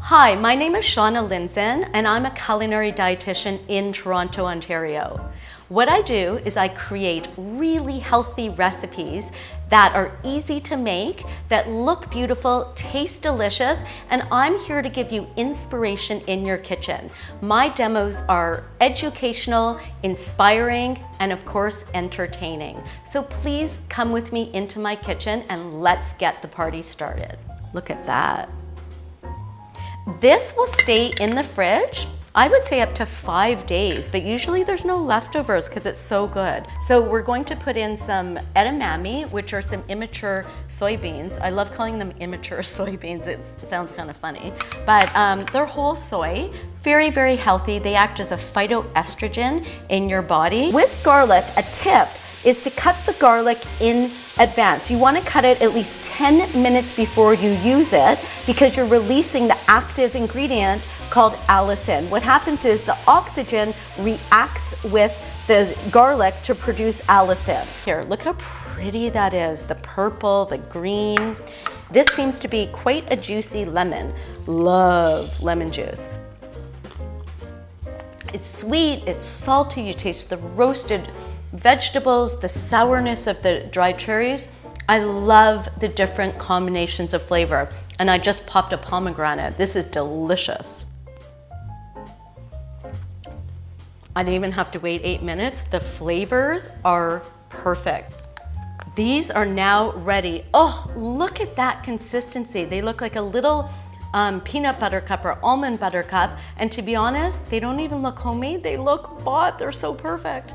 Hi, my name is Shauna Lindzon, and I'm a culinary dietitian in Toronto, Ontario. What I do is I create really healthy recipes that are easy to make, that look beautiful, taste delicious, and I'm here to give you inspiration in your kitchen. My demos are educational, inspiring, and of course, entertaining. So please come with me into my kitchen and let's get the party started. Look at that. This will stay in the fridge, I would say up to 5 days, but usually there's no leftovers because it's so good. So we're going to put in some edamame, which are some immature soybeans. I love calling them immature soybeans. It sounds kind of funny, but they're whole soy, very, very healthy. They act as a phytoestrogen in your body. With garlic, a tip is to cut the garlic in advance. You want to cut it at least 10 minutes before you use it because you're releasing the active ingredient called allicin. What happens is the oxygen reacts with the garlic to produce allicin. Here, look how pretty that is. The purple, the green. This seems to be quite a juicy lemon. Love lemon juice. It's sweet, it's salty, you taste the roasted vegetables, the sourness of the dried cherries. I love the different combinations of flavor. And I just popped a pomegranate. This is delicious. I didn't even have to wait 8 minutes. The flavors are perfect. These are now ready. Oh, look at that consistency. They look like a little peanut butter cup or almond butter cup. And to be honest, they don't even look homemade. They look bought. They're so perfect.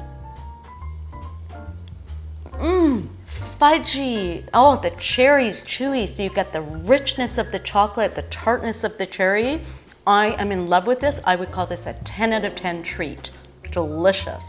Fudgy. Oh, the cherry's chewy, so you get the richness of the chocolate, the tartness of the cherry. I am in love with this. I would call this a 10 out of 10 treat. Delicious.